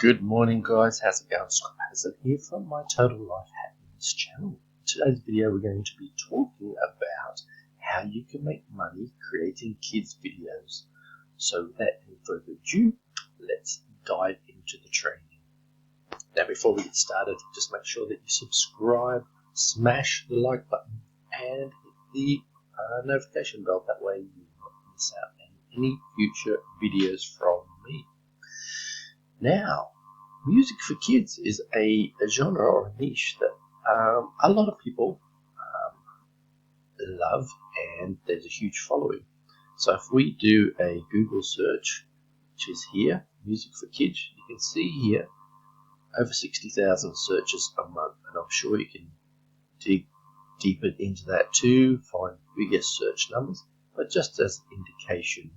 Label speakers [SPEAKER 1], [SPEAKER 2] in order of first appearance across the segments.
[SPEAKER 1] Good morning, guys. How's it going? Scott Patterson here from my Total Life Happiness channel. In today's video, we're going to be talking about how you can make money creating kids' videos. So without any further ado, let's dive into the training. Now, before we get started, just make sure that you subscribe, smash the like button, and hit the notification bell. That way you will not miss out on any future videos from me. Now, music for kids is a genre or a niche that a lot of people love, and there's a huge following. So if we do a Google search, which is here, music for kids, you can see here over 60,000 searches a month, and I'm sure you can dig deeper into that too, find bigger search numbers, but just as an indication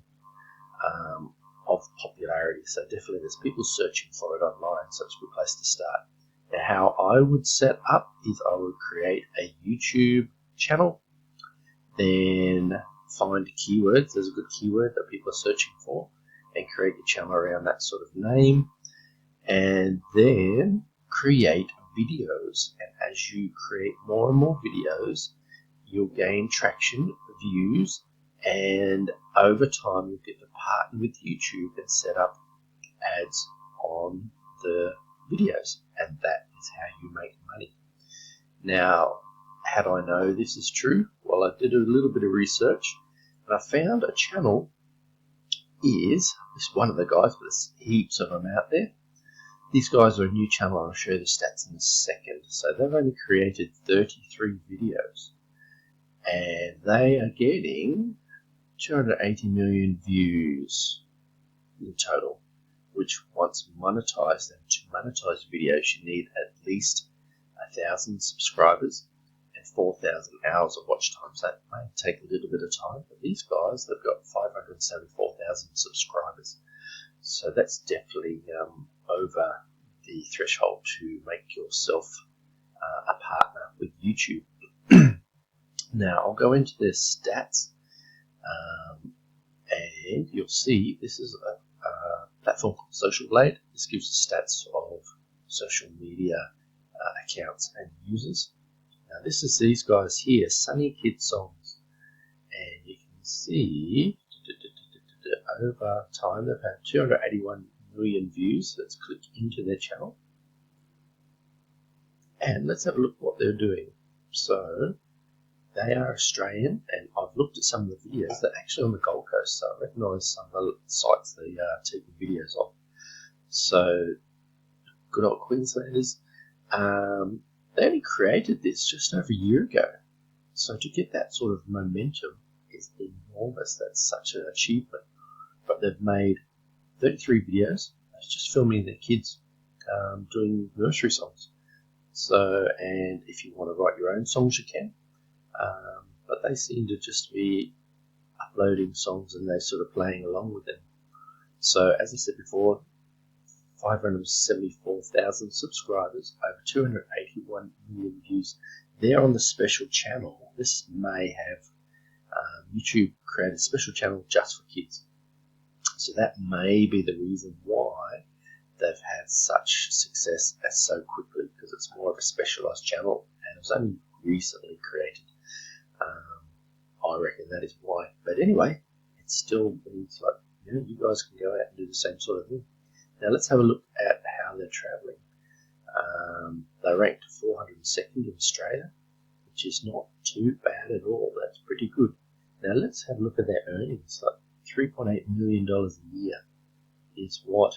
[SPEAKER 1] of popularity. So definitely there's people searching for it online, so it's a good place to start. Now, how I would set up is I would create a YouTube channel, then find keywords. There's a good keyword that people are searching for, and create a channel around that sort of name, and then create videos. And as you create more and more videos, you'll gain traction, views, and over time you'll get to partner with YouTube and set up ads on the videos, and that is how you make money. Now, how do I know this is true? Well, I did a little bit of research, and I found a channel is one of the guys, but there's heaps of them out there. These guys are a new channel. I'll show you the stats in a second. So they've only created 33 videos, and they are getting 280 million views in total, which once monetized, and to monetize videos you need at least 1,000 subscribers and 4,000 hours of watch time. So that may take a little bit of time, but these guys, they've got 574,000 subscribers. So that's definitely over the threshold to make yourself a partner with YouTube. Now I'll go into their stats, and you'll see this is a platform called Social Blade. This gives the stats of social media accounts and users. Now this is these guys here, Sunny Kid Songs, and you can see over time they've had 281 million views. Let's click into their channel, and let's have a look at what they're doing. So they are Australian, and I've looked at some of the videos. They're actually on the Gold Coast, so I recognise some of the sites they are taking videos of. So, good old Queenslanders. They only created this just over a year ago. So to get that sort of momentum is enormous. That's such an achievement. But they've made 33 videos. It's just filming their kids doing nursery songs. So, and if you want to write your own songs, you can. But they seem to just be uploading songs and they're sort of playing along with them. So as I said before, 574,000 subscribers, over 281 million views. They're on the special channel. This may have YouTube created a special channel just for kids. So that may be the reason why they've had such success so quickly, because it's more of a specialized channel and it was only recently created. I reckon that is why. But anyway, it still means like, you guys can go out and do the same sort of thing. Now let's have a look at how they're traveling. They ranked 402nd in Australia, which is not too bad at all. That's pretty good. Now let's have a look at their earnings. Like $3.8 million a year is what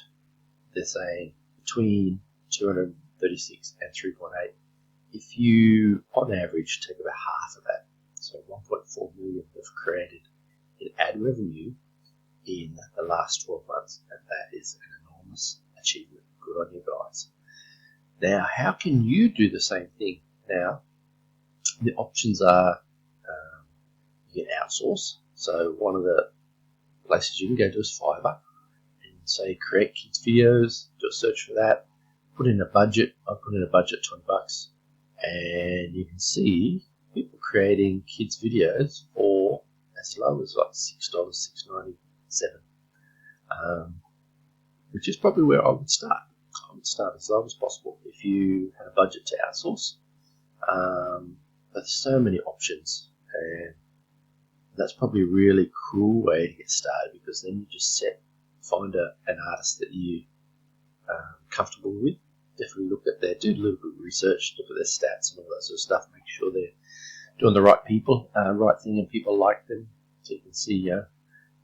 [SPEAKER 1] they're saying, between 236 and 3.8. If you, on average, take about half of that, so 1.4 million they've created in ad revenue in the last 12 months, and that is an enormous achievement. Good on you guys. Now, how can you do the same thing? Now, the options are you can outsource. So one of the places you can go to is Fiverr, and say create kids videos, do a search for that, put in a budget. I put in a budget $20, and you can see people creating kids videos for as low as like $6, $6.97, which is probably where I would start. time to start as low as possible if you had a budget to outsource. But there's so many options, and that's probably a really cool way to get started, because then you just find an artist that you comfortable with. Definitely look at do a little bit of research, look at their stats and all that sort of stuff. Make sure they're doing the right right thing, and people like them. So you can see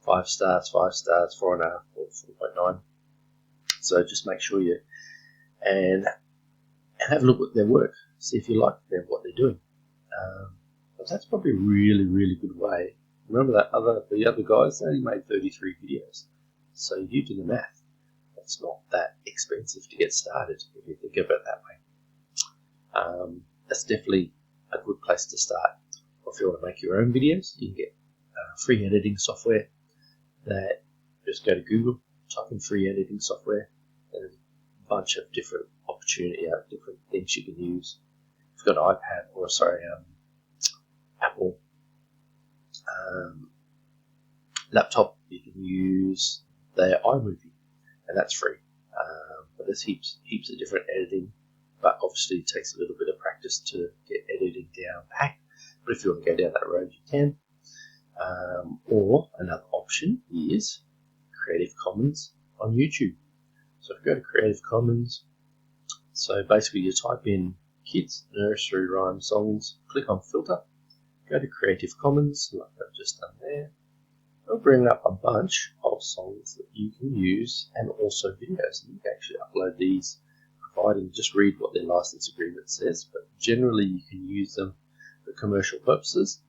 [SPEAKER 1] 5 stars, 4.5, or 4.9. So just make sure you and have a look at their work. See if you like what they're doing. But that's probably a really, really good way. Remember that the other guys, they only made 33 videos. So you do the math. It's not that expensive to get started if you think of it that way. That's definitely a good place to start. Or if you want to make your own videos, you can get free editing software. That just go to Google, type in free editing software, and there's a bunch of different different things you can use. If you've got an iPad Apple laptop, you can use their iMovie, and that's free. But there's heaps of different editing, but obviously it takes a little bit of practice to get editing down pat. But if you want to go down that road, you can. Or another option is Creative Commons on YouTube. So if you go to Creative Commons, so basically you type in kids, nursery rhyme songs, click on filter, go to Creative Commons, like I've just done there. It'll bring up a bunch of songs that you can use, and also videos. And you can actually upload these, providing just read what their license agreement says, but generally you can use them for commercial purposes.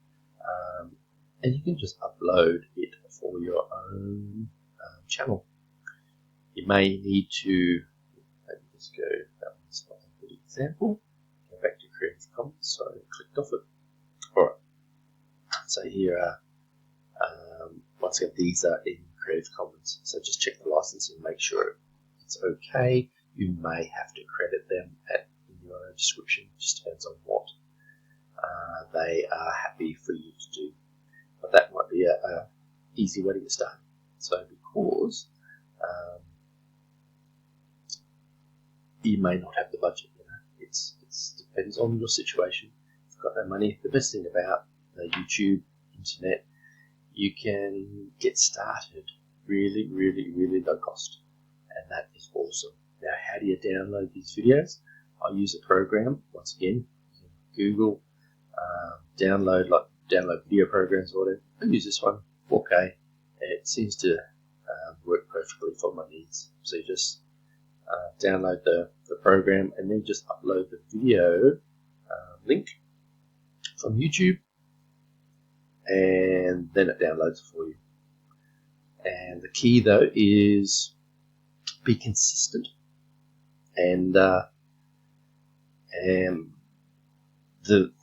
[SPEAKER 1] And you can just upload it for your own channel. You may need to, let me just go, that one's not a good example. Go back to Creative Commons, so I clicked off it. Alright, so here are, once again, these are in Creative Commons, so just check the license and make sure it's okay. You may have to credit them in your own description, it just depends on what they are happy for you to do. But that might be a easy way to get started. So because you may not have the budget, it depends on your situation. If you've got no money, the best thing about the YouTube, internet, you can get started really, really, really low cost, and that is awesome. Now, how do you download these videos? I use a program. Once again, Google, download video programs or whatever. I use this one, 4K. It seems to work perfectly for my needs. So you just download the program, and then just upload the video link from YouTube, and then it downloads for you. And the key though is be consistent, and the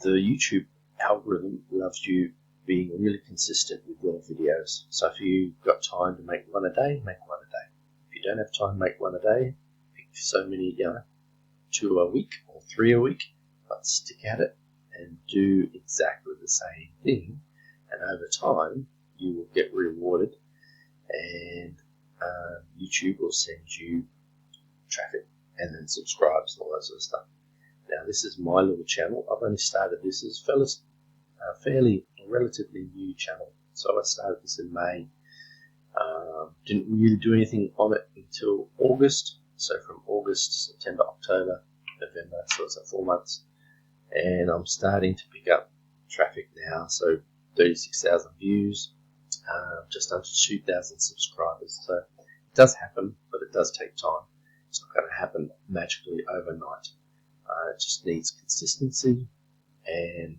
[SPEAKER 1] YouTube algorithm loves you being really consistent with your videos. So if you've got time to make one a day, make one a day. If you don't have time, make one a day. Pick so many, 2 a week or 3 a week, but stick at it and do exactly the same thing. And over time, you will get rewarded, and YouTube will send you traffic and then subscribes and all that sort of stuff. Now, this is my little channel. I've only started this as fairly relatively new channel. So I started this in May. Didn't really do anything on it until August. So from August, September, October, November, so it's 4 months. And I'm starting to pick up traffic now. So 36,000 views, just under 2,000 subscribers. So it does happen, but it does take time. It's not going to happen magically overnight. It just needs consistency, and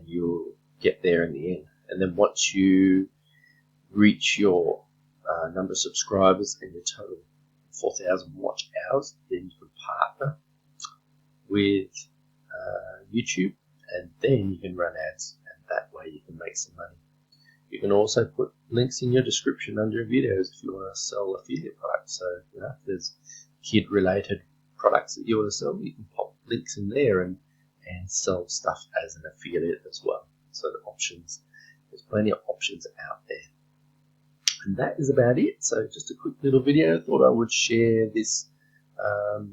[SPEAKER 1] you'll get there in the end. And then once you reach your number of subscribers and your total 4,000 watch hours, then you can partner with YouTube, and then you can run ads, and that way you can make some money. You can also put links in your description under your videos if you want to sell affiliate products. So if there's kid-related products that you want to sell, you can pop links in there and sell stuff as an affiliate as well. So there's plenty of options out there. And that is about it. So just a quick little video. I thought I would share this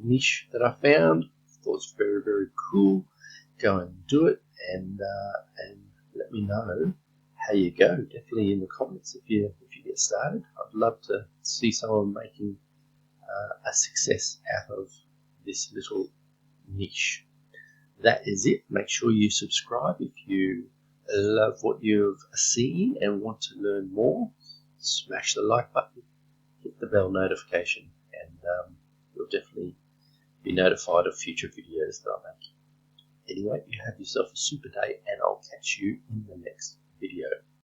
[SPEAKER 1] niche that I found. Thought it's very, very cool. Go and do it, and let me know how you go. Definitely in the comments if you get started. I'd love to see someone making a success out of this little niche. That is it. Make sure you subscribe if you love what you've seen and want to learn more. Smash the like button, hit the bell notification, and you'll definitely be notified of future videos that I make. Anyway, you have yourself a super day, and I'll catch you in the next video.